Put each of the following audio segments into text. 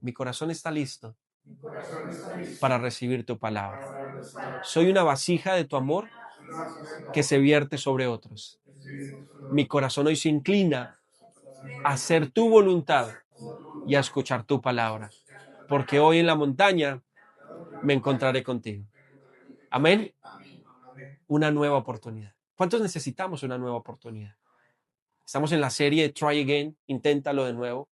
Mi corazón está listo para recibir tu palabra. Soy una vasija de tu amor que se vierte sobre otros. Mi corazón hoy se inclina a hacer tu voluntad y a escuchar tu palabra, porque hoy en la montaña me encontraré contigo. Amén. Una nueva oportunidad. ¿Cuántos necesitamos una nueva oportunidad? Estamos en la serie Try Again, inténtalo de nuevo.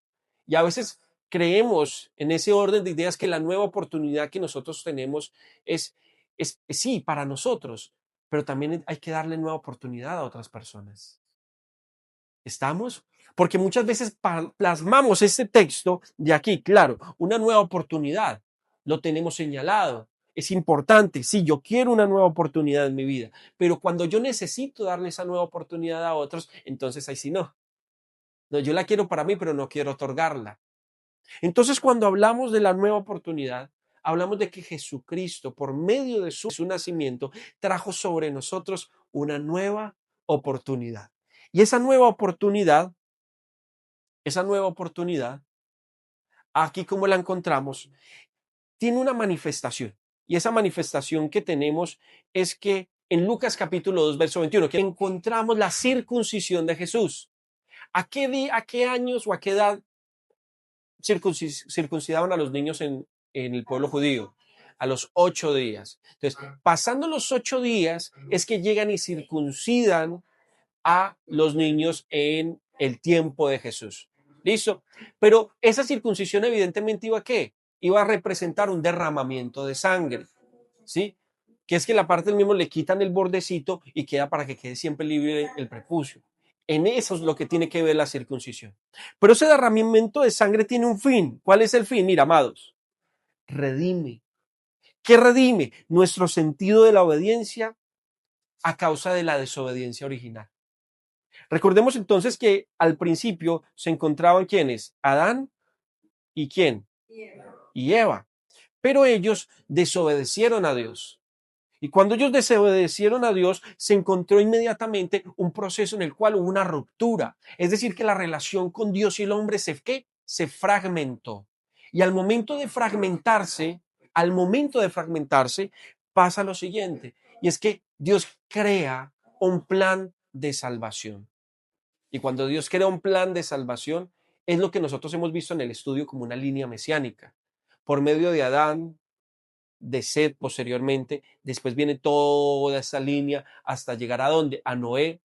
Y a veces creemos en ese orden de ideas que la nueva oportunidad que nosotros tenemos es sí, para nosotros, pero también hay que darle nueva oportunidad a otras personas. ¿Estamos? Porque muchas veces plasmamos este texto de aquí, claro, una nueva oportunidad, lo tenemos señalado. Es importante, sí, yo quiero una nueva oportunidad en mi vida, pero cuando yo necesito darle esa nueva oportunidad a otros, entonces ahí sí no. No, yo la quiero para mí, pero no quiero otorgarla. Entonces, cuando hablamos de la nueva oportunidad, hablamos de que Jesucristo, por medio de su nacimiento, trajo sobre nosotros una nueva oportunidad. Y esa nueva oportunidad, aquí como la encontramos, tiene una manifestación. Y esa manifestación que tenemos es que en Lucas capítulo 2, verso 21, que encontramos la circuncisión de Jesús. ¿A qué años o a qué edad circuncidaban a los niños en el pueblo judío? A los 8 días. Entonces, pasando los 8 días es que llegan y circuncidan a los niños en el tiempo de Jesús. ¿Listo? Pero esa circuncisión evidentemente iba a ¿qué? Iba a representar un derramamiento de sangre, ¿sí? Que es que la parte del mismo le quitan el bordecito y queda para que quede siempre libre el prepucio. En eso es lo que tiene que ver la circuncisión. Pero ese derramamiento de sangre tiene un fin. ¿Cuál es el fin? Mira, amados, redime. ¿Qué redime? Nuestro sentido de la obediencia a causa de la desobediencia original. Recordemos entonces que al principio se encontraban ¿quiénes? Adán y ¿quién? Y Eva. Pero ellos desobedecieron a Dios. Y cuando ellos desobedecieron a Dios, se encontró inmediatamente un proceso en el cual hubo una ruptura. Es decir, que la relación con Dios y el hombre ¿qué? Se fragmentó. Y al momento de fragmentarse, pasa lo siguiente. Y es que Dios crea un plan de salvación. Y cuando Dios crea un plan de salvación, es lo que nosotros hemos visto en el estudio como una línea mesiánica. Por medio de Adán, de Set posteriormente, después viene toda esa línea hasta llegar a dónde? A Noé.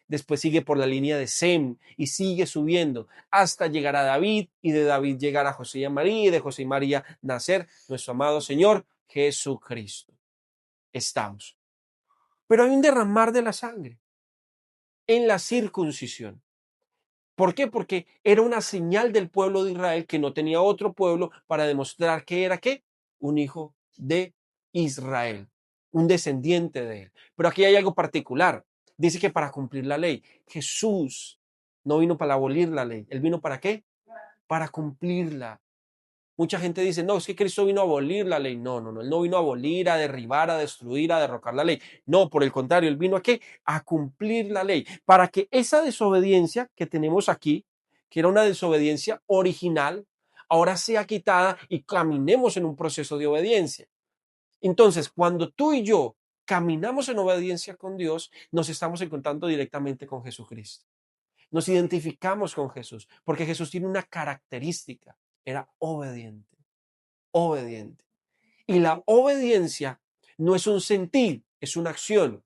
Después sigue por la línea de Sem y sigue subiendo hasta llegar a David y de David llegar a José y a María y de José y María nacer nuestro amado Señor Jesucristo. Estamos. Pero hay un derramar de la sangre en la circuncisión. ¿Por qué? Porque era una señal del pueblo de Israel que no tenía otro pueblo para demostrar que era ¿qué? Un hijo de Israel, un descendiente de él. Pero aquí hay algo particular. Dice que para cumplir la ley. Jesús no vino para abolir la ley. ¿Él vino para qué? Para cumplirla. Mucha gente dice, no, es que Cristo vino a abolir la ley. No, no, no, él no vino a abolir, a derribar, a destruir, a derrocar la ley. No, por el contrario, él vino a qué? A cumplir la ley. Para que esa desobediencia que tenemos aquí, que era una desobediencia original, ahora sea quitada y caminemos en un proceso de obediencia. Entonces, cuando tú y yo caminamos en obediencia con Dios, nos estamos encontrando directamente con Jesucristo. Nos identificamos con Jesús, porque Jesús tiene una característica, era obediente, obediente. Y la obediencia no es un sentir, es una acción.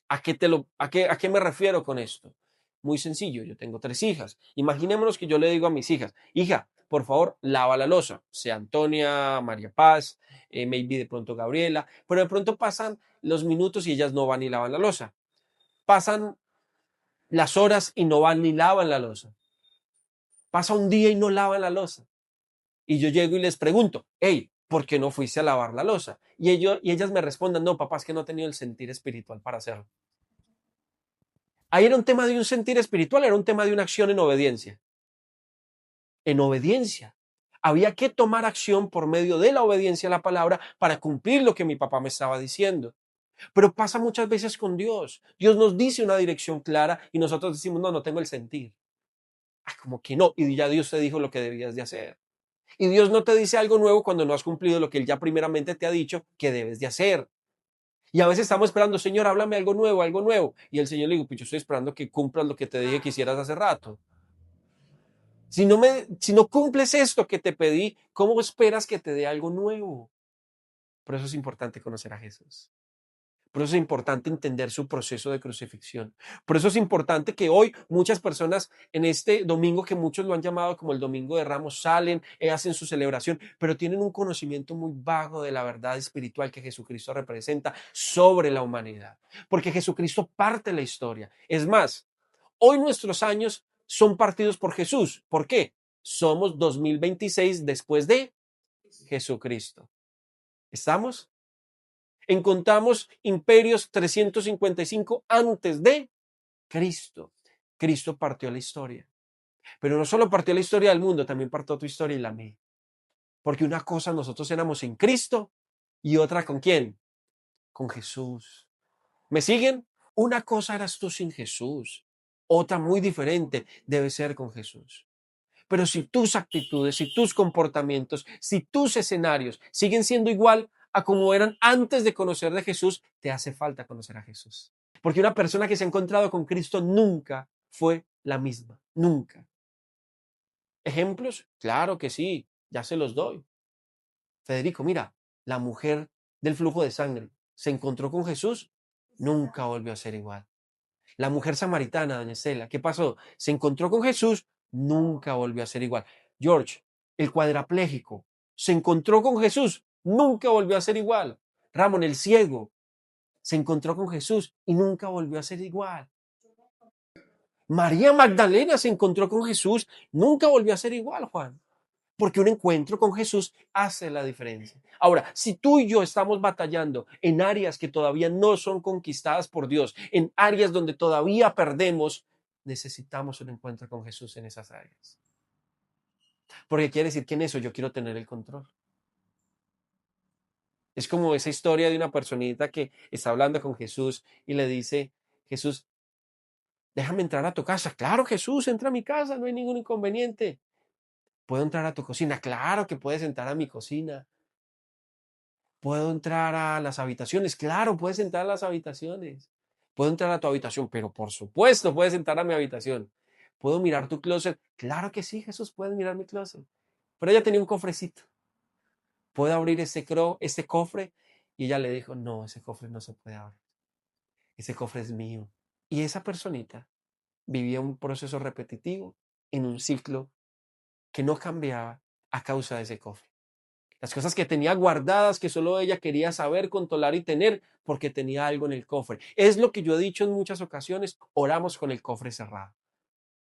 ¿A qué me refiero con esto? Muy sencillo, yo tengo 3 hijas. Imaginémonos que yo le digo a mis hijas, hija, por favor, lava la loza, sea Antonia, María Paz, maybe de pronto Gabriela, pero de pronto pasan los minutos y ellas no van y lavan la loza. Pasan las horas y no van ni lavan la loza. Pasa un día y no lavan la loza. Y yo llego y les pregunto, hey, ¿por qué no fuiste a lavar la loza? Y ellas me responden, no, papá, es que no he tenido el sentir espiritual para hacerlo. Ahí era un tema de un sentir espiritual, era un tema de una acción en obediencia. En obediencia. Había que tomar acción por medio de la obediencia a la palabra para cumplir lo que mi papá me estaba diciendo. Pero pasa muchas veces con Dios. Dios nos dice una dirección clara y nosotros decimos, no, no tengo el sentir. Como que no. Y ya Dios te dijo lo que debías de hacer. Y Dios no te dice algo nuevo cuando no has cumplido lo que Él ya primeramente te ha dicho que debes de hacer. Y a veces estamos esperando, Señor, háblame algo nuevo, algo nuevo. Y el Señor le digo, pues yo estoy esperando que cumplas lo que te dije que hicieras hace rato. Si no cumples esto que te pedí, ¿cómo esperas que te dé algo nuevo? Por eso es importante conocer a Jesús. Por eso es importante entender su proceso de crucifixión. Por eso es importante que hoy muchas personas en este domingo, que muchos lo han llamado como el Domingo de Ramos, salen, hacen su celebración, pero tienen un conocimiento muy vago de la verdad espiritual que Jesucristo representa sobre la humanidad. Porque Jesucristo parte la historia. Es más, hoy nuestros años son partidos por Jesús. ¿Por qué? Somos 2026 después de Jesucristo. ¿Estamos? Encontramos imperios 355 antes de Cristo. Cristo partió la historia. Pero no solo partió la historia del mundo, también partió tu historia y la mía. Porque una cosa nosotros éramos en Cristo y otra ¿con quién? Con Jesús. ¿Me siguen? Una cosa eras tú sin Jesús. Otra muy diferente debe ser con Jesús. Pero si tus actitudes, si tus comportamientos, si tus escenarios siguen siendo igual a como eran antes de conocer de Jesús, te hace falta conocer a Jesús. Porque una persona que se ha encontrado con Cristo nunca fue la misma, nunca. ¿Ejemplos? Claro que sí, ya se los doy. Federico, mira, la mujer del flujo de sangre se encontró con Jesús, nunca volvió a ser igual. La mujer samaritana, doña Estela, ¿qué pasó? Se encontró con Jesús, nunca volvió a ser igual. George, el cuadrapléjico, se encontró con Jesús, nunca volvió a ser igual. Ramón, el ciego, se encontró con Jesús y nunca volvió a ser igual. María Magdalena se encontró con Jesús, nunca volvió a ser igual, Juan. Porque un encuentro con Jesús hace la diferencia. Ahora, si tú y yo estamos batallando en áreas que todavía no son conquistadas por Dios, en áreas donde todavía perdemos, necesitamos un encuentro con Jesús en esas áreas. Porque quiere decir que en eso yo quiero tener el control. Es como esa historia de una personita que está hablando con Jesús y le dice, Jesús, déjame entrar a tu casa. Claro, Jesús, entra a mi casa, no hay ningún inconveniente. ¿Puedo entrar a tu cocina? Claro que puedes entrar a mi cocina. ¿Puedo entrar a las habitaciones? Claro, puedes entrar a las habitaciones. ¿Puedo entrar a tu habitación? Pero por supuesto, puedes entrar a mi habitación. ¿Puedo mirar tu closet? Claro que sí, Jesús, puedes mirar mi closet. Pero ella tenía un cofrecito. ¿Puedo abrir ese cofre? Y ella le dijo, no, ese cofre no se puede abrir. Ese cofre es mío. Y esa personita vivía un proceso repetitivo en un ciclo que no cambiaba a causa de ese cofre. Las cosas que tenía guardadas, que solo ella quería saber, controlar y tener, porque tenía algo en el cofre. Es lo que yo he dicho en muchas ocasiones, oramos con el cofre cerrado.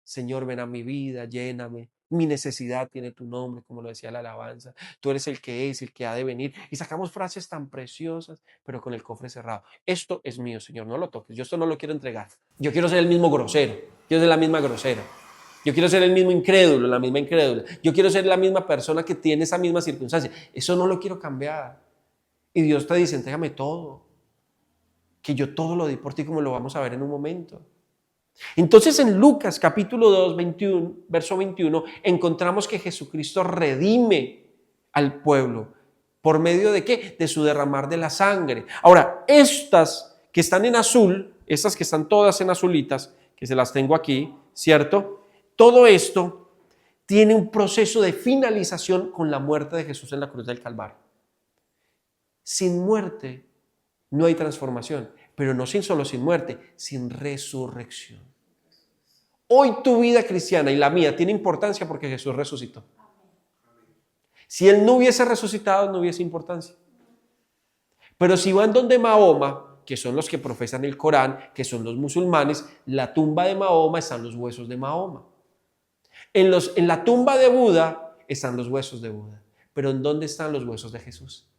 Señor, ven a mi vida, lléname. Mi necesidad tiene tu nombre, como lo decía la alabanza. Tú eres el que es, el que ha de venir. Y sacamos frases tan preciosas, pero con el cofre cerrado. Esto es mío, Señor, no lo toques. Yo esto no lo quiero entregar. Yo quiero ser el mismo grosero. Quiero ser la misma grosera. Yo quiero ser el mismo incrédulo, la misma incrédula. Yo quiero ser la misma persona que tiene esa misma circunstancia. Eso no lo quiero cambiar. Y Dios te dice, entrégame todo. Que yo todo lo di por ti, como lo vamos a ver en un momento. Entonces en Lucas capítulo 2, 21, verso 21, encontramos que Jesucristo redime al pueblo. ¿Por medio de qué? De su derramar de la sangre. Ahora, estas que están en azul, estas que están todas en azulitas, que se las tengo aquí, ¿cierto? Todo esto tiene un proceso de finalización con la muerte de Jesús en la cruz del Calvario. Sin muerte no hay transformación, pero no solo sin muerte, sin resurrección. Hoy tu vida cristiana y la mía tiene importancia porque Jesús resucitó. Si Él no hubiese resucitado, no hubiese importancia. Pero si van donde Mahoma, que son los que profesan el Corán, que son los musulmanes, la tumba de Mahoma están los huesos de Mahoma. En la tumba de Buda están los huesos de Buda. Pero ¿en dónde están los huesos de Jesús?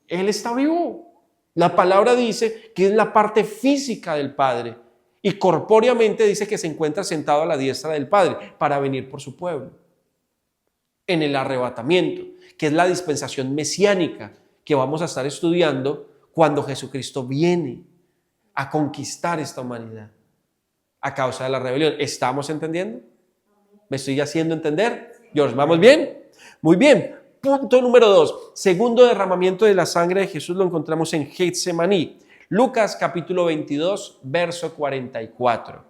Él está vivo. La palabra dice que es la parte física del Padre. Y corpóreamente dice que se encuentra sentado a la diestra del Padre para venir por su pueblo. En el arrebatamiento, que es la dispensación mesiánica que vamos a estar estudiando cuando Jesucristo viene a conquistar esta humanidad a causa de la rebelión. ¿Estamos entendiendo? ¿Me estoy haciendo entender? George, ¿vamos bien? Muy bien. Punto número 2. Segundo derramamiento de la sangre de Jesús lo encontramos en Getsemaní. Lucas capítulo 22, verso 44.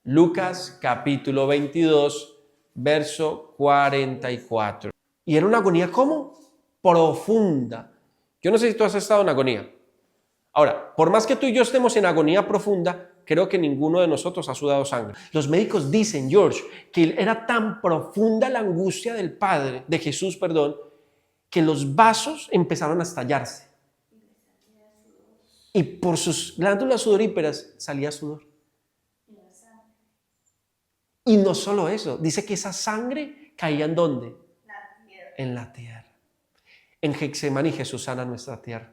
Lucas capítulo 22, verso 44. Y era una agonía, ¿cómo? Profunda. Yo no sé si tú has estado en agonía. Ahora, por más que tú y yo estemos en agonía profunda, creo que ninguno de nosotros ha sudado sangre. Los médicos dicen, George, que era tan profunda la angustia del Padre, de Jesús, perdón, que los vasos empezaron a estallarse. Y por sus glándulas sudoríparas salía sudor. Y no solo eso, dice que esa sangre caía ¿en dónde? En la tierra. En Getsemaní Jesús sana nuestra tierra.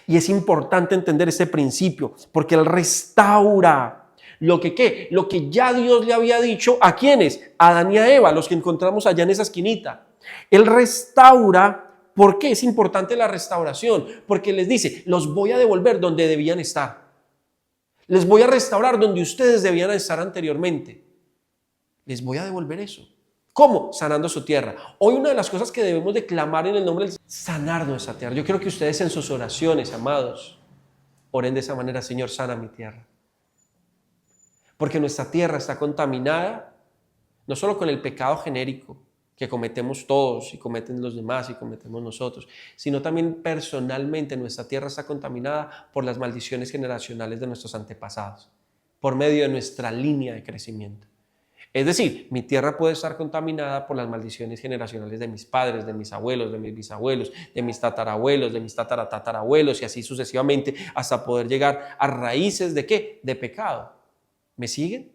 Y es importante entender ese principio, porque Él restaura lo que ¿qué? Lo que ya Dios le había dicho a ¿quiénes? A Adán y a Eva, los que encontramos allá en esa esquinita. Él restaura. ¿Por qué es importante la restauración? Porque les dice, los voy a devolver donde debían estar. Les voy a restaurar donde ustedes debían estar anteriormente. Les voy a devolver eso. ¿Cómo? Sanando su tierra. Hoy una de las cosas que debemos de clamar en el nombre del Señor es sanar nuestra tierra. Yo quiero que ustedes en sus oraciones, amados, oren de esa manera: Señor, sana mi tierra. Porque nuestra tierra está contaminada no solo con el pecado genérico que cometemos todos y cometen los demás y cometemos nosotros, sino también personalmente nuestra tierra está contaminada por las maldiciones generacionales de nuestros antepasados, por medio de nuestra línea de crecimiento. Es decir, mi tierra puede estar contaminada por las maldiciones generacionales de mis padres, de mis abuelos, de mis bisabuelos, de mis tatarabuelos, de mis tataratatarabuelos y así sucesivamente hasta poder llegar a raíces ¿de qué? De pecado. ¿Me siguen?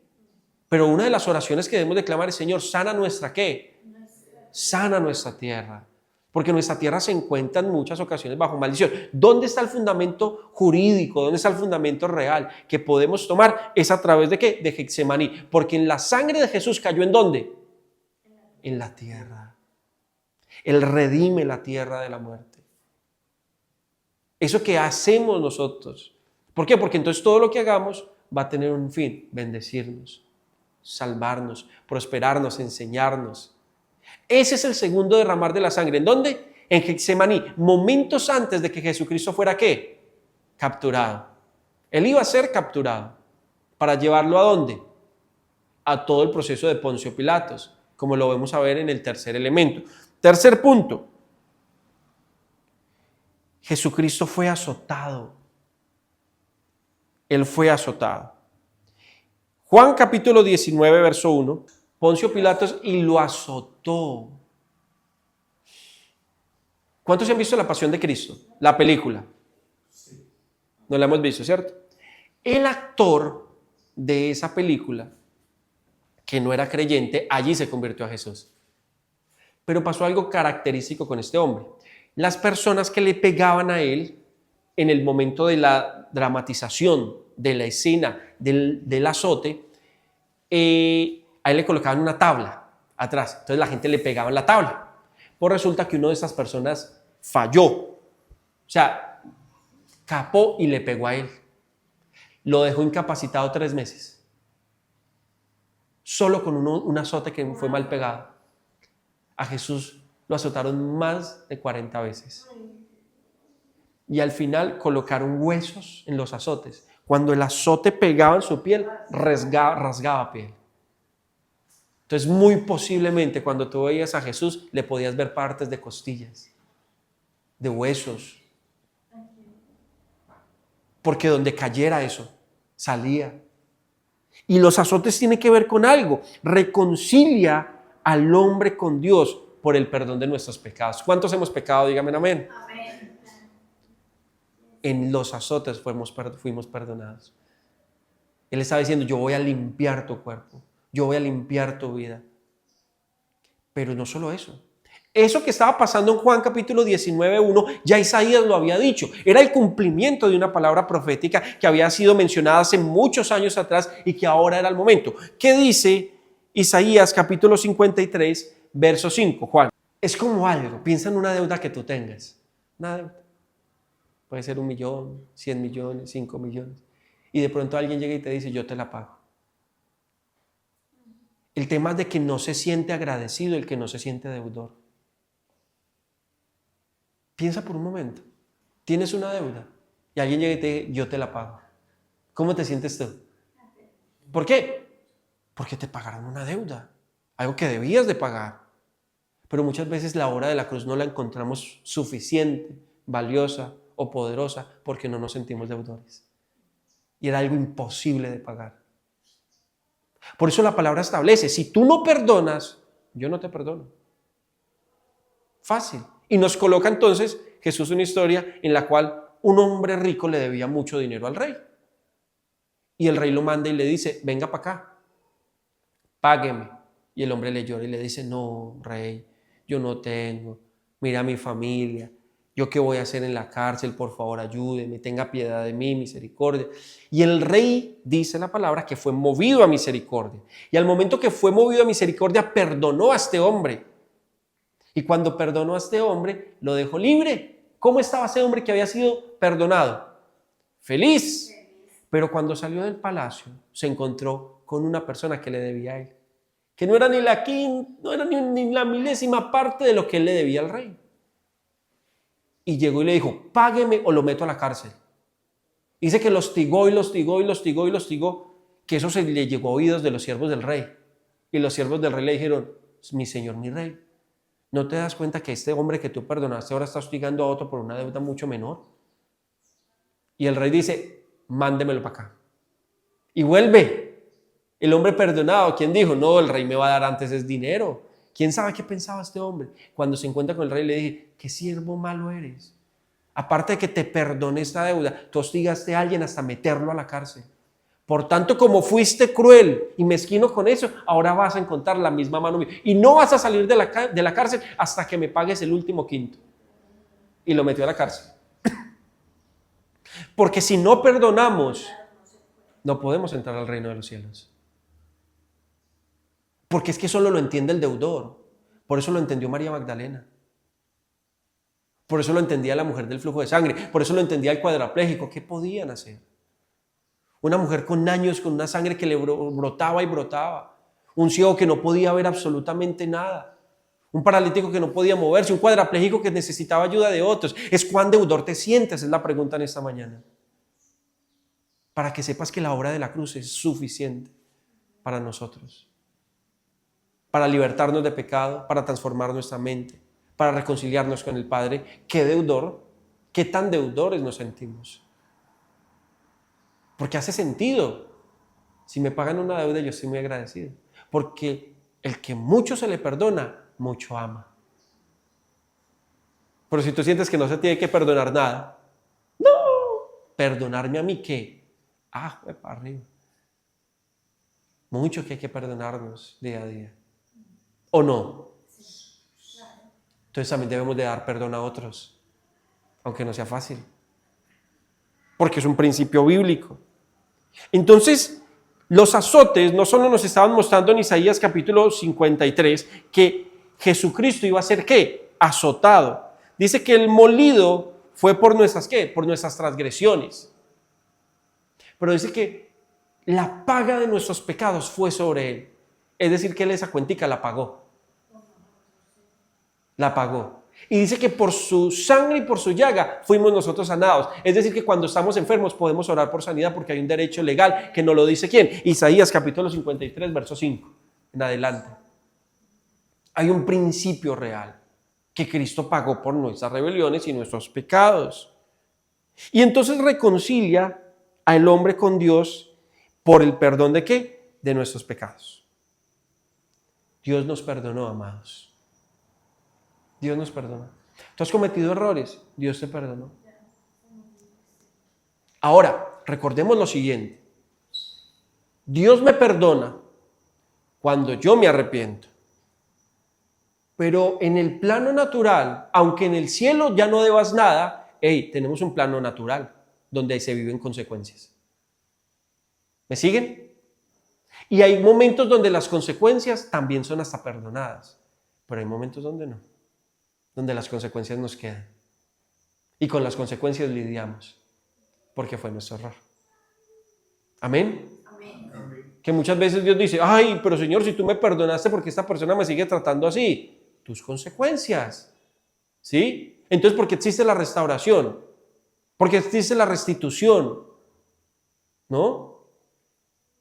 Pero una de las oraciones que debemos declamar es: Señor, sana nuestra ¿qué? Sana nuestra tierra. Porque nuestra tierra se encuentra en muchas ocasiones bajo maldición. ¿Dónde está el fundamento jurídico? ¿Dónde está el fundamento real que podemos tomar? Es a través de ¿qué? De Getsemaní. Porque en la sangre de Jesús cayó ¿en dónde? En la tierra. Él redime la tierra de la muerte. Eso que hacemos nosotros. ¿Por qué? Porque entonces todo lo que hagamos va a tener un fin: bendecirnos, salvarnos, prosperarnos, enseñarnos. Ese es el segundo derramar de la sangre. ¿En dónde? En Getsemaní, momentos antes de que Jesucristo fuera ¿qué? Capturado. Él iba a ser capturado. ¿Para llevarlo a dónde? A todo el proceso de Poncio Pilatos, como lo vamos a ver en el tercer elemento. Tercer punto. Jesucristo fue azotado. Él fue azotado. Juan capítulo 19, verso 1. Poncio Pilatos y lo azotó. ¿Cuántos han visto La Pasión de Cristo? La película. No la hemos visto, ¿cierto? El actor de esa película, que no era creyente, allí se convirtió a Jesús. Pero pasó algo característico con este hombre. Las personas que le pegaban a él en el momento de la dramatización de la escena del azote, a él le colocaban una tabla atrás. Entonces la gente le pegaba en la tabla. Pues resulta que uno de esas personas falló. O sea, capó y le pegó a él. Lo dejó incapacitado 3 meses. Solo con un azote que fue mal pegado. A Jesús lo azotaron más de 40 veces. Y al final colocaron huesos en los azotes. Cuando el azote pegaba en su piel, rasgaba piel. Entonces, muy posiblemente cuando tú veías a Jesús, le podías ver partes de costillas, de huesos. Porque donde cayera eso, salía. Y los azotes tienen que ver con algo. Reconcilia al hombre con Dios por el perdón de nuestros pecados. ¿Cuántos hemos pecado? Dígame amén. Amén. En los azotes fuimos perdonados. Él estaba diciendo: yo voy a limpiar tu cuerpo. Yo voy a limpiar tu vida. Pero no solo eso. Eso que estaba pasando en Juan capítulo 19, 1, ya Isaías lo había dicho. Era el cumplimiento de una palabra profética que había sido mencionada hace muchos años atrás y que ahora era el momento. ¿Qué dice Isaías capítulo 53, verso 5, Juan? Es como algo, piensa en una deuda que tú tengas. Una deuda. Puede ser 1 millón, 100 millones, 5 millones. Y de pronto alguien llega y te dice: yo te la pago. El tema de que no se siente agradecido, el que no se siente deudor. Piensa por un momento. Tienes una deuda y alguien llega y te dice, yo te la pago. ¿Cómo te sientes tú? ¿Por qué? Porque te pagaron una deuda, algo que debías de pagar. Pero muchas veces la obra de la cruz no la encontramos suficiente, valiosa o poderosa porque no nos sentimos deudores. Y era algo imposible de pagar. Por eso la palabra establece, si tú no perdonas, yo no te perdono. Fácil. Y nos coloca entonces Jesús una historia en la cual un hombre rico le debía mucho dinero al rey. Y el rey lo manda y le dice, venga para acá, págueme. Y el hombre le llora y le dice, no, rey, yo no tengo, mira a mi familia, yo qué voy a hacer en la cárcel, por favor ayúdeme, tenga piedad de mí, misericordia. Y el rey, dice la palabra, que fue movido a misericordia. Y al momento que fue movido a misericordia, perdonó a este hombre. Y cuando perdonó a este hombre, lo dejó libre. ¿Cómo estaba ese hombre que había sido perdonado? Feliz. Pero cuando salió del palacio, se encontró con una persona que le debía a él, que no era ni la milésima parte de lo que él le debía al rey. Y llegó y le dijo, págueme o lo meto a la cárcel. Dice que lo hostigó y lo hostigó y lo hostigó y lo hostigó, que eso se le llegó a oídos de los siervos del rey. Y los siervos del rey le dijeron, mi señor, mi rey, ¿no te das cuenta que este hombre que tú perdonaste ahora está hostigando a otro por una deuda mucho menor? Y el rey dice, mándemelo para acá. Y vuelve. El hombre perdonado, ¿quién dijo? No, el rey me va a dar antes es dinero. ¿Quién sabe qué pensaba este hombre? Cuando se encuentra con el rey le dije, qué siervo malo eres. Aparte de que te perdone esta deuda, tú hostigaste a alguien hasta meterlo a la cárcel. Por tanto, como fuiste cruel y mezquino con eso, ahora vas a encontrar la misma mano mía. Y no vas a salir de la cárcel hasta que me pagues el último quinto. Y lo metió a la cárcel. Porque si no perdonamos, no podemos entrar al reino de los cielos. Porque es que solo lo entiende el deudor. Por eso lo entendió María Magdalena. Por eso lo entendía la mujer del flujo de sangre. Por eso lo entendía el cuadrapléjico. ¿Qué podían hacer? Una mujer con años, con una sangre que le brotaba y brotaba. Un ciego que no podía ver absolutamente nada. Un paralítico que no podía moverse. Un cuadrapléjico que necesitaba ayuda de otros. ¿Es cuán deudor te sientes? Es la pregunta en esta mañana. Para que sepas que la obra de la cruz es suficiente para nosotros. Para libertarnos de pecado, para transformar nuestra mente, para reconciliarnos con el Padre. ¿Qué deudor? ¿Qué tan deudores nos sentimos? Porque hace sentido. Si me pagan una deuda, yo estoy muy agradecido. Porque el que mucho se le perdona, mucho ama. Pero si tú sientes que no se tiene que perdonar nada, no, perdonarme a mí, ¿qué? Fue para arriba. Mucho que hay que perdonarnos día a día. ¿O no? Entonces también debemos de dar perdón a otros, aunque no sea fácil. Porque es un principio bíblico. Entonces, los azotes no solo nos estaban mostrando en Isaías capítulo 53 que Jesucristo iba a ser ¿qué? Azotado. Dice que el molido fue por nuestras ¿qué? Por nuestras transgresiones. Pero dice que la paga de nuestros pecados fue sobre él. Es decir, que él esa cuentica la pagó. La pagó. Y dice que por su sangre y por su llaga fuimos nosotros sanados. Es decir, que cuando estamos enfermos podemos orar por sanidad porque hay un derecho legal que nos lo dice ¿quién? Isaías capítulo 53, verso 5 en adelante. Hay un principio real que Cristo pagó por nuestras rebeliones y nuestros pecados. Y entonces reconcilia al hombre con Dios por el perdón ¿de qué? De nuestros pecados. Dios nos perdonó, amados. Dios nos perdona. Tú has cometido errores, Dios te perdonó. Ahora, recordemos lo siguiente. Dios me perdona cuando yo me arrepiento. Pero en el plano natural, aunque en el cielo ya no debas nada, tenemos un plano natural donde se viven consecuencias. ¿Me siguen? Y hay momentos donde las consecuencias también son hasta perdonadas, pero hay momentos donde no. Donde las consecuencias nos quedan. Y con las consecuencias lidiamos, porque fue nuestro error. ¿Amén? Amén. Que muchas veces Dios dice, ay, pero Señor, si tú me perdonaste, ¿por qué esta persona me sigue tratando así? Tus consecuencias, ¿sí? Entonces, ¿por qué existe la restauración? Porque existe la restitución, ¿no?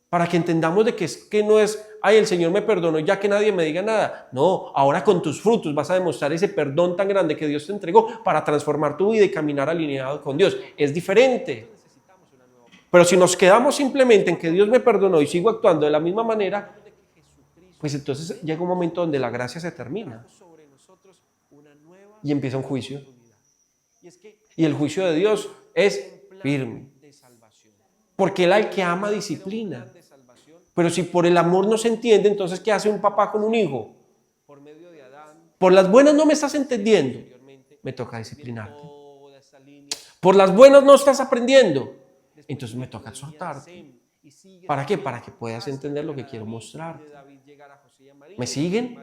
Para que entendamos de que, es, que no es, ay, el Señor me perdonó ya que nadie me diga nada. No, ahora con tus frutos vas a demostrar ese perdón tan grande que Dios te entregó para transformar tu vida y caminar alineado con Dios. Es diferente. Pero si nos quedamos simplemente en que Dios me perdonó y sigo actuando de la misma manera, pues entonces llega un momento donde la gracia se termina y empieza un juicio. Y el juicio de Dios es firme. Porque Él al que ama disciplina. Pero si por el amor no se entiende, entonces ¿qué hace un papá con un hijo? Por las buenas no me estás entendiendo, me toca disciplinarte. Por las buenas no estás aprendiendo, entonces me toca exhortarte. ¿Para qué? Para que puedas entender lo que quiero mostrarte. ¿Me siguen?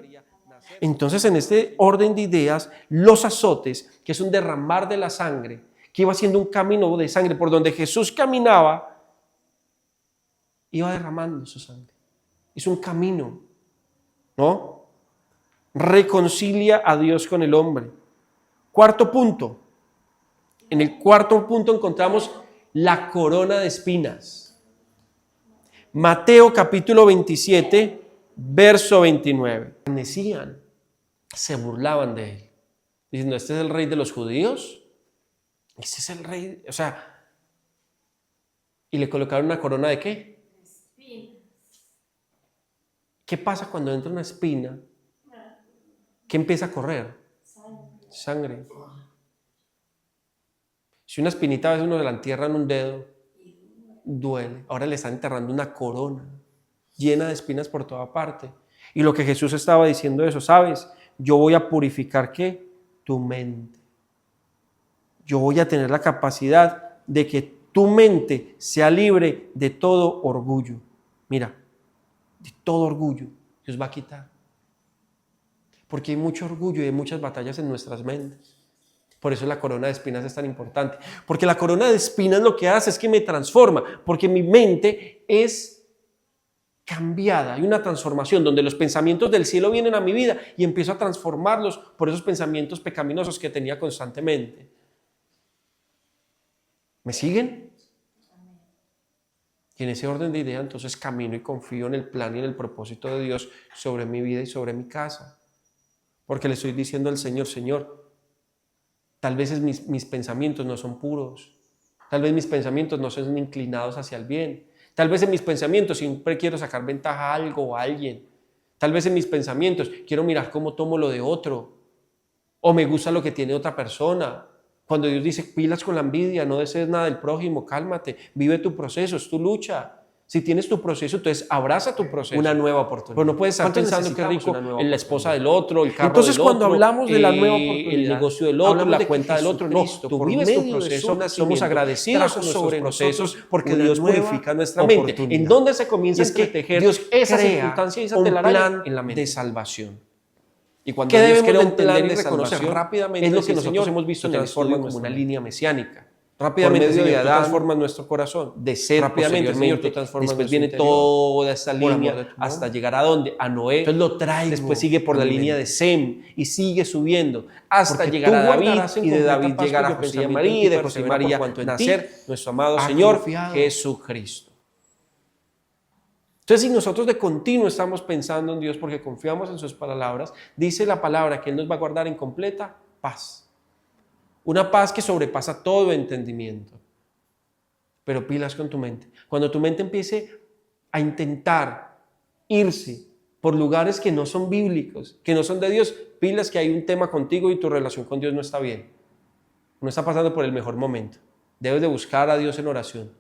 Entonces, en este orden de ideas, los azotes, que es un derramar de la sangre, que iba haciendo un camino de sangre por donde Jesús caminaba, iba derramando su sangre. Es un camino, ¿no? Reconcilia a Dios con el hombre. Cuarto punto. En el cuarto punto encontramos la corona de espinas. Mateo capítulo 27, verso 29. Decían, se burlaban de él, diciendo, ¿este es el rey de los judíos? Este es el rey, o sea, y le colocaron una corona ¿de qué? ¿Qué pasa cuando entra una espina? ¿Qué empieza a correr? Sangre. Si una espinita a veces uno se la entierra en un dedo, duele. Ahora le están enterrando una corona llena de espinas por toda parte. Y lo que Jesús estaba diciendo eso, ¿sabes? Yo voy a purificar ¿qué? Tu mente. Yo voy a tener la capacidad de que tu mente sea libre de todo orgullo. Mira, de todo orgullo Dios va a quitar. Porque hay mucho orgullo y hay muchas batallas en nuestras mentes. Por eso la corona de espinas es tan importante. Porque la corona de espinas lo que hace es que me transforma. Porque mi mente es cambiada. Hay una transformación donde los pensamientos del cielo vienen a mi vida y empiezo a transformarlos por esos pensamientos pecaminosos que tenía constantemente. ¿Me siguen? Y en ese orden de idea entonces camino y confío en el plan y en el propósito de Dios sobre mi vida y sobre mi casa. Porque le estoy diciendo al Señor, Señor, tal vez mis pensamientos no son puros. Tal vez mis pensamientos no son inclinados hacia el bien. Tal vez en mis pensamientos siempre quiero sacar ventaja a algo o a alguien. Tal vez en mis pensamientos quiero mirar cómo tomo lo de otro. O me gusta lo que tiene otra persona. Cuando Dios dice, pilas con la envidia, no desees nada del prójimo, cálmate, vive tu proceso, es tu lucha. Si tienes tu proceso, entonces abraza tu proceso. Una nueva oportunidad. Pero no puedes estar pensando que rico en la esposa del otro, el carro entonces, del otro. Entonces, cuando hablamos de la nueva oportunidad, el negocio del otro, la cuenta del otro, no, tú vives tu proceso, somos agradecidos sobre procesos porque Dios purifica nuestra mente. ¿En dónde se comienza a entretejer esa circunstancia y esa telaraña? En la mente. De salvación. Y cuando Dios crea un plan de salvación, rápidamente es lo que nosotros hemos visto en el forma como una línea mesiánica. Rápidamente, Señor, tú transformas nuestro corazón. De ser rápidamente, Señor, tú transformas. Después viene toda esta línea hasta llegar a dónde? A Noé. Entonces lo traigo. Después sigue por la línea de Sem y sigue subiendo hasta llegar a David y de David llegar a José y María y de José y María nacer nuestro amado Señor Jesucristo. Entonces, si nosotros de continuo estamos pensando en Dios porque confiamos en sus palabras, dice la palabra que Él nos va a guardar en completa paz. Una paz que sobrepasa todo entendimiento. Pero pilas con tu mente. Cuando tu mente empiece a intentar irse por lugares que no son bíblicos, que no son de Dios, pilas que hay un tema contigo y tu relación con Dios no está bien. No está pasando por el mejor momento. Debes de buscar a Dios en oración.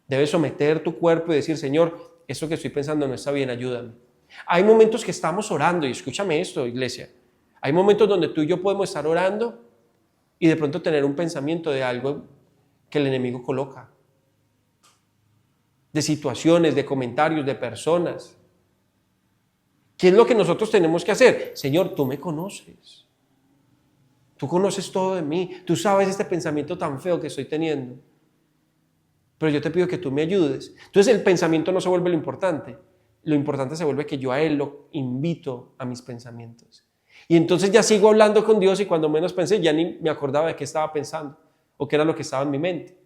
Debes someter tu cuerpo y decir, Señor, esto que estoy pensando no está bien, ayúdame. Hay momentos que estamos orando, y escúchame esto, iglesia. Hay momentos donde tú y yo podemos estar orando y de pronto tener un pensamiento de algo que el enemigo coloca. De situaciones, de comentarios, de personas. ¿Qué es lo que nosotros tenemos que hacer? Señor, tú me conoces. Tú conoces todo de mí. Tú sabes este pensamiento tan feo que estoy teniendo. pero yo te pido que tú me ayudes. Entonces el pensamiento no se vuelve lo importante se vuelve que yo a Él lo invito a mis pensamientos. Y entonces ya sigo hablando con Dios y cuando menos pensé ya ni me acordaba de qué estaba pensando o qué era lo que estaba en mi mente.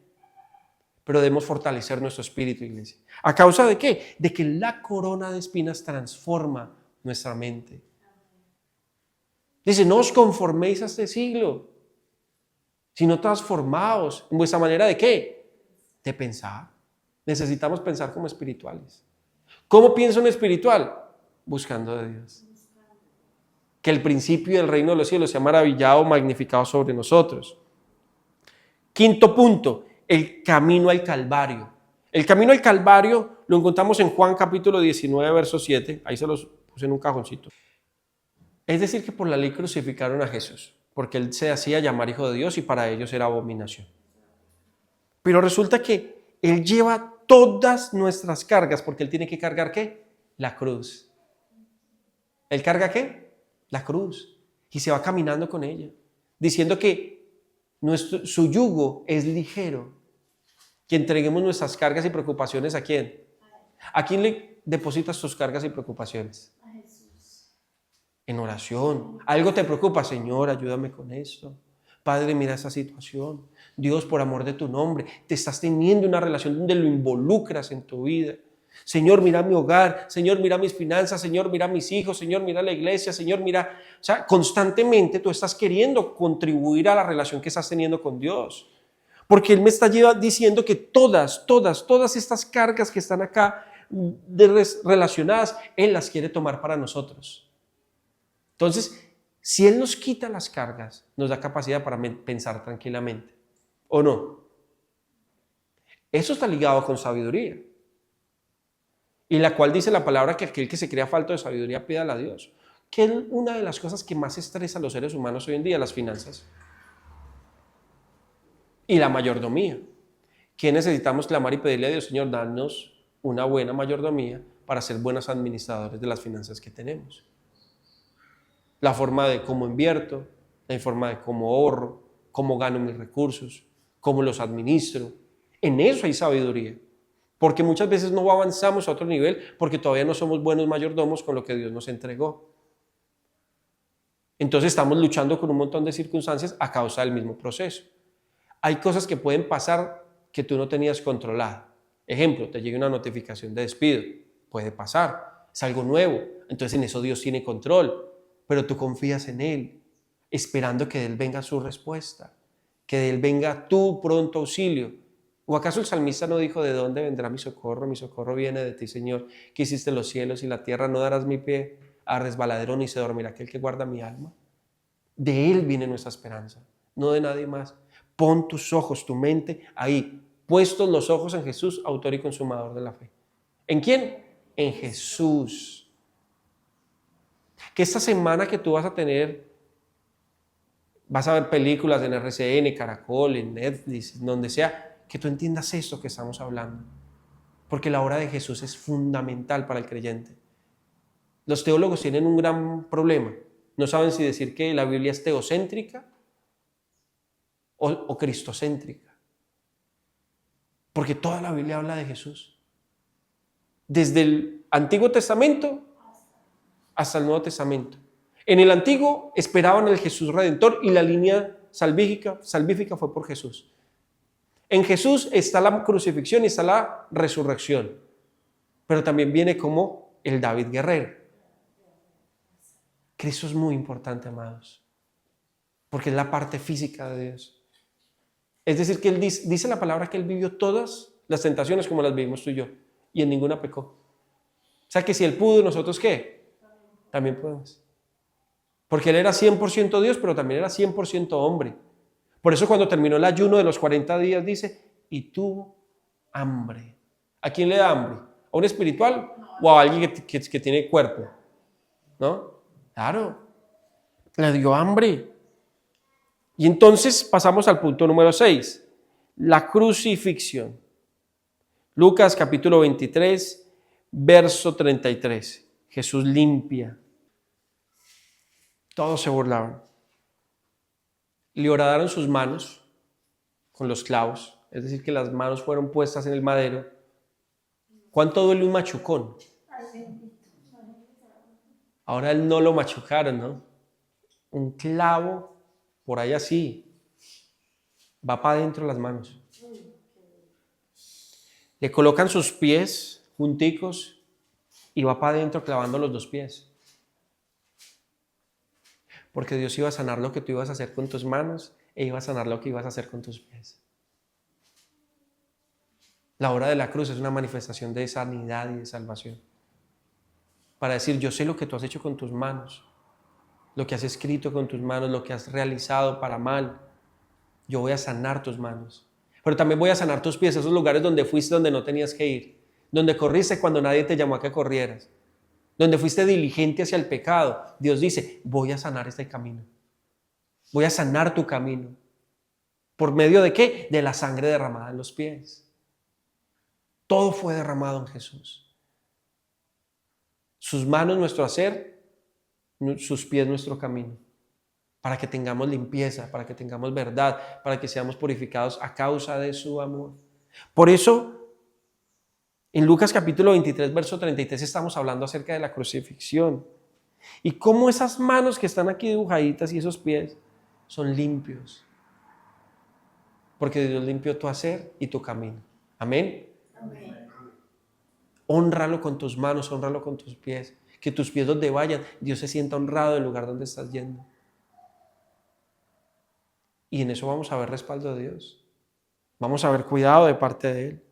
Pero debemos fortalecer nuestro espíritu, iglesia. ¿A causa de qué? De que la corona de espinas transforma nuestra mente. Dice, no os conforméis a este siglo, sino transformaos en vuestra manera de qué? De pensar. Necesitamos pensar como espirituales. ¿Cómo pienso en espiritual? Buscando de Dios. Que el principio del reino de los cielos sea maravillado, magnificado sobre nosotros. Quinto punto, el camino al Calvario. El camino al Calvario lo encontramos en Juan capítulo 19, verso 7. Ahí se los puse en un cajoncito. Es decir, que por la ley crucificaron a Jesús, porque Él se hacía llamar Hijo de Dios y para ellos era abominación. Pero resulta que Él lleva todas nuestras cargas, porque Él tiene que cargar ¿qué? La cruz. ¿Él carga qué? La cruz. Y se va caminando con ella, diciendo que su yugo es ligero. Que entreguemos nuestras cargas y preocupaciones ¿a quién? ¿A quién le depositas tus cargas y preocupaciones? A Jesús. En oración. ¿Algo te preocupa? Señor, ayúdame con esto. Padre, mira esa situación. Dios, por amor de tu nombre, te estás teniendo una relación donde lo involucras en tu vida. Señor, mira mi hogar. Señor, mira mis finanzas. Señor, mira mis hijos. Señor, mira la iglesia. Señor, mira... O sea, constantemente tú estás queriendo contribuir a la relación que estás teniendo con Dios. Porque Él me está diciendo que todas estas cargas que están acá relacionadas, Él las quiere tomar para nosotros. Entonces, si Él nos quita las cargas, nos da capacidad para pensar tranquilamente. ¿O no? Eso está ligado con sabiduría. Y la cual dice la palabra que aquel que se crea falto de sabiduría pídala a Dios. Que es una de las cosas que más estresa a los seres humanos hoy en día, las finanzas. Y la mayordomía. ¿Qué necesitamos clamar y pedirle a Dios? Señor, danos una buena mayordomía para ser buenos administradores de las finanzas que tenemos. La forma de cómo invierto, la forma de cómo ahorro, cómo gano mis recursos, cómo los administro. En eso hay sabiduría. Porque muchas veces no avanzamos a otro nivel porque todavía no somos buenos mayordomos con lo que Dios nos entregó. Entonces estamos luchando con un montón de circunstancias a causa del mismo proceso. Hay cosas que pueden pasar que tú no tenías controlada. Ejemplo, te llega una notificación de despido. Puede pasar, es algo nuevo. Entonces en eso Dios tiene control, pero tú confías en Él, esperando que de Él venga su respuesta, que de Él venga tu pronto auxilio. ¿O acaso el salmista no dijo, ¿de dónde vendrá mi socorro? Mi socorro viene de ti, Señor, que hiciste los cielos y la tierra. No darás mi pie a resbaladero ni se dormirá aquel que guarda mi alma. De Él viene nuestra esperanza, no de nadie más. Pon tus ojos, tu mente ahí, puestos los ojos en Jesús, autor y consumador de la fe. ¿En quién? En Jesús. Que esta semana que tú vas a tener, vas a ver películas en RCN, Caracol, en Netflix, donde sea, que tú entiendas esto que estamos hablando. Porque la obra de Jesús es fundamental para el creyente. Los teólogos tienen un gran problema. No saben si decir que la Biblia es teocéntrica o cristocéntrica. Porque toda la Biblia habla de Jesús. Desde el Antiguo Testamento hasta el Nuevo Testamento. En el Antiguo esperaban al Jesús Redentor y la línea salvífica fue por Jesús. En Jesús está la crucifixión y está la resurrección. Pero también viene como el David guerrero. Cristo es muy importante, amados. Porque es la parte física de Dios. Es decir, que Él dice la palabra que Él vivió todas las tentaciones como las vivimos tú y yo. Y en ninguna pecó. O sea que si Él pudo, ¿nosotros qué? También podemos. Porque Él era 100% Dios, pero también era 100% hombre. Por eso cuando terminó el ayuno de los 40 días dice, y tuvo hambre. ¿A quién le da hambre? ¿A un espiritual o a alguien que tiene cuerpo? ¿No? Claro. Le dio hambre. Y entonces pasamos al punto número 6. La crucifixión. Lucas capítulo 23, verso 33. Jesús limpia. Todos se burlaban. Le horadaron sus manos con los clavos. es decir, que las manos fueron puestas en el madero, ¿cuánto duele un machucón? Ahora él no lo machucaron, ¿no? Un clavo por ahí así, va para adentro las manos. Le colocan sus pies junticos y va para adentro clavando los dos pies. Porque Dios iba a sanar lo que tú ibas a hacer con tus manos e iba a sanar lo que ibas a hacer con tus pies. La obra de la cruz es una manifestación de sanidad y de salvación. Para decir, yo sé lo que tú has hecho con tus manos, lo que has escrito con tus manos, lo que has realizado para mal. Yo voy a sanar tus manos. Pero también voy a sanar tus pies, esos lugares donde fuiste donde no tenías que ir, donde corriste cuando nadie te llamó a que corrieras, donde fuiste diligente hacia el pecado. Dios dice, voy a sanar este camino. Voy a sanar tu camino. ¿Por medio de qué? De la sangre derramada en los pies. Todo fue derramado en Jesús. Sus manos nuestro hacer, sus pies nuestro camino. Para que tengamos limpieza, para que tengamos verdad, para que seamos purificados a causa de su amor. Por eso, en Lucas capítulo 23, verso 33, estamos hablando acerca de la crucifixión. Y cómo esas manos que están aquí dibujaditas y esos pies son limpios. Porque Dios limpió tu hacer y tu camino. Amén. Amén. Hónralo con tus manos, hónralo con tus pies. Que tus pies donde vayan, Dios se sienta honrado del lugar donde estás yendo. Y en eso vamos a ver respaldo de Dios. Vamos a ver cuidado de parte de Él.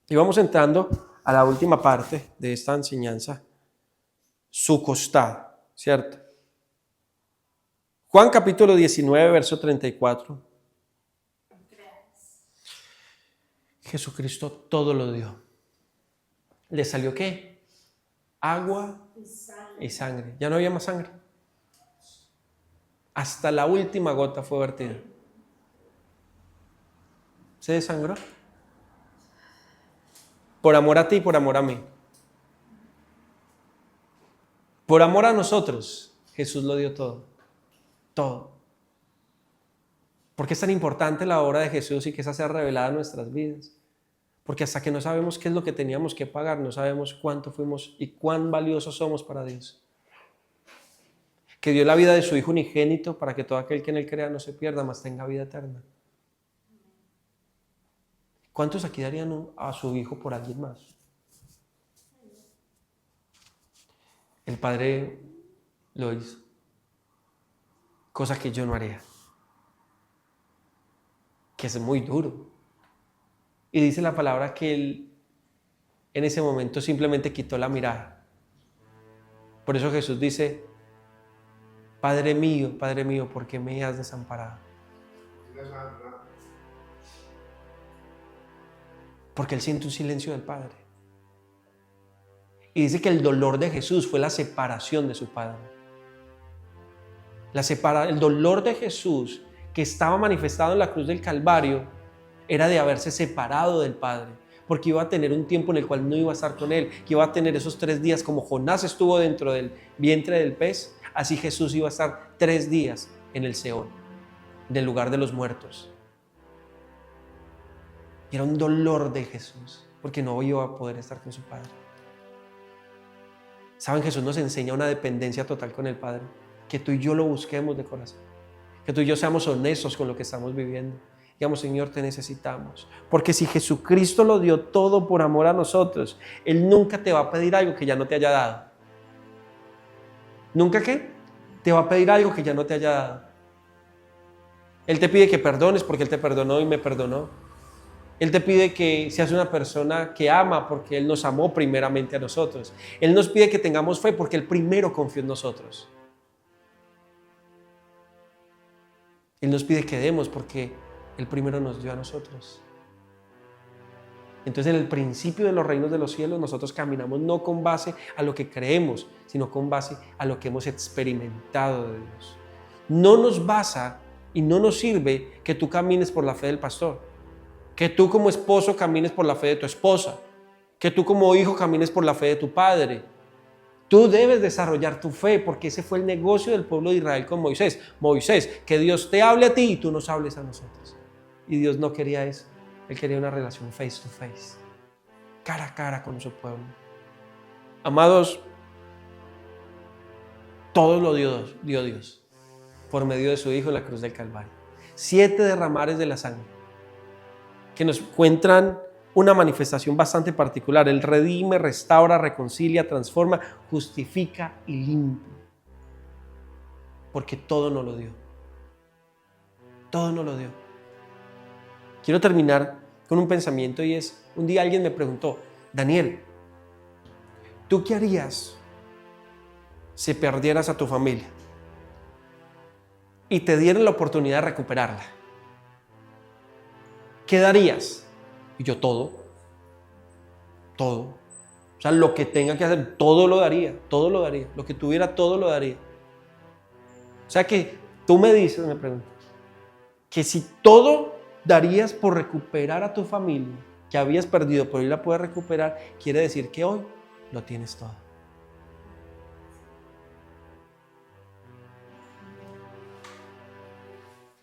Y vamos entrando a la última parte de esta enseñanza. Su costado, ¿cierto? Juan capítulo 19, verso 34. Jesucristo todo lo dio. ¿Le salió qué? Agua y sangre. Ya no había más sangre. Hasta la última gota fue vertida. ¿Se desangró? Por amor a ti y por amor a mí. Por amor a nosotros, Jesús lo dio todo. Todo. ¿Por qué es tan importante la obra de Jesús y que esa sea revelada en nuestras vidas? Porque hasta que no sabemos qué es lo que teníamos que pagar, no sabemos cuánto fuimos y cuán valiosos somos para Dios. Que dio la vida de su Hijo unigénito para que todo aquel que en Él crea no se pierda, mas tenga vida eterna. ¿Cuántos aquí darían a su hijo por alguien más? El Padre lo hizo. Cosa que yo no haría. Que es muy duro. Y dice la palabra que Él en ese momento simplemente quitó la mirada. Por eso Jesús dice, Padre mío, ¿por qué me has desamparado? Porque Él siente un silencio del Padre. Y dice que el dolor de Jesús fue la separación de su Padre. El dolor de Jesús que estaba manifestado en la cruz del Calvario era de haberse separado del Padre, porque iba a tener un tiempo en el cual no iba a estar con Él, que iba a tener esos 3 días como Jonás estuvo dentro del vientre del pez, así Jesús iba a estar 3 días en el Seol, del lugar de los muertos. Y era un dolor de Jesús, porque no iba a poder estar con su Padre. ¿Saben? Jesús nos enseña una dependencia total con el Padre, que tú y yo lo busquemos de corazón, que tú y yo seamos honestos con lo que estamos viviendo. Digamos, Señor, te necesitamos. Porque si Jesucristo lo dio todo por amor a nosotros, Él nunca te va a pedir algo que ya no te haya dado. ¿Nunca qué? Te va a pedir algo que ya no te haya dado. Él te pide que perdones porque Él te perdonó y me perdonó. Él te pide que seas una persona que ama porque Él nos amó primeramente a nosotros. Él nos pide que tengamos fe porque Él primero confió en nosotros. Él nos pide que demos porque Él primero nos dio a nosotros. Entonces, en el principio de los reinos de los cielos, nosotros caminamos no con base a lo que creemos, sino con base a lo que hemos experimentado de Dios. No nos basa y no nos sirve que tú camines por la fe del pastor, que tú como esposo camines por la fe de tu esposa, que tú como hijo camines por la fe de tu padre. Tú debes desarrollar tu fe, porque ese fue el negocio del pueblo de Israel con Moisés. Moisés, que Dios te hable a ti y tú nos hables a nosotros. Y Dios no quería eso. Él quería una relación face to face, cara a cara con su pueblo. Amados, todo lo dio Dios por medio de su Hijo en la cruz del Calvario. 7 derramares de la sangre que nos encuentran una manifestación bastante particular. Él redime, restaura, reconcilia, transforma, justifica y limpia. Porque todo nos lo dio. Todo nos lo dio. Quiero terminar con un pensamiento y es, un día alguien me preguntó, Daniel, ¿tú qué harías si perdieras a tu familia y te dieran la oportunidad de recuperarla? ¿Qué darías? Y yo todo. O sea, lo que tenga que hacer, todo lo daría. Lo que tuviera, todo lo daría. O sea que tú me dices, me preguntas, que si todo darías por recuperar a tu familia que habías perdido, pero hoy la puedes recuperar, quiere decir que hoy lo tienes todo.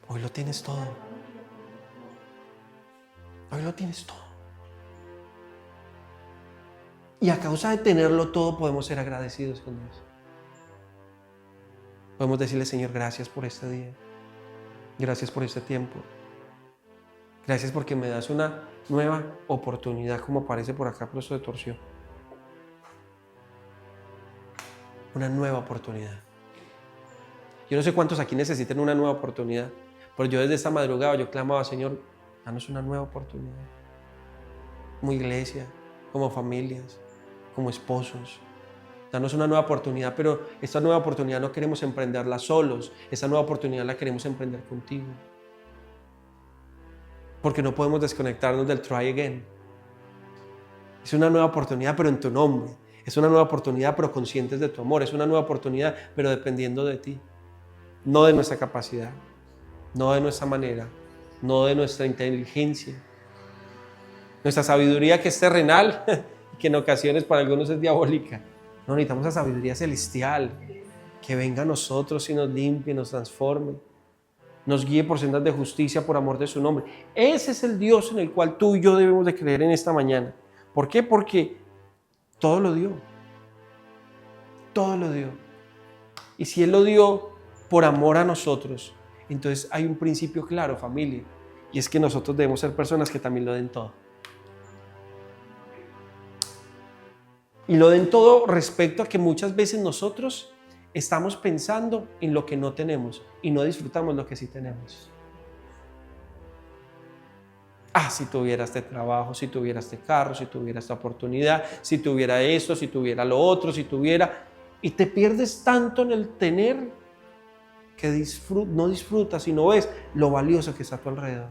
Hoy lo tienes todo. Hoy lo tienes todo. Y a causa de tenerlo todo, podemos ser agradecidos con Dios. Podemos decirle, Señor, gracias por este día. Gracias por este tiempo. Gracias porque me das una nueva oportunidad, como aparece por acá, pero eso de torsión. Una nueva oportunidad. Yo no sé cuántos aquí necesiten una nueva oportunidad, pero yo desde esta madrugada yo clamaba, Señor, danos una nueva oportunidad. Como iglesia, como familias, como esposos. Danos una nueva oportunidad, pero esta nueva oportunidad no queremos emprenderla solos. Esta nueva oportunidad la queremos emprender contigo. Porque no podemos desconectarnos del try again. Es una nueva oportunidad, pero en tu nombre. Es una nueva oportunidad, pero conscientes de tu amor. Es una nueva oportunidad, pero dependiendo de ti. No de nuestra capacidad, no de nuestra manera, no de nuestra inteligencia. Nuestra sabiduría que es terrenal, que en ocasiones para algunos es diabólica. No, necesitamos la sabiduría celestial, que venga a nosotros y nos limpie, nos transforme, nos guíe por sendas de justicia por amor de su nombre. Ese es el Dios en el cual tú y yo debemos de creer en esta mañana. ¿Por qué? Porque todo lo dio. Todo lo dio. Y si Él lo dio por amor a nosotros, entonces hay un principio claro, familia, y es que nosotros debemos ser personas que también lo den todo. Y lo den todo respecto a que muchas veces nosotros estamos pensando en lo que no tenemos y no disfrutamos lo que sí tenemos. Si tuviera este trabajo, si tuviera este carro, si tuviera esta oportunidad, si tuviera esto, si tuviera lo otro, si tuviera... Y te pierdes tanto en el tener que no disfrutas y no ves lo valioso que está a tu alrededor.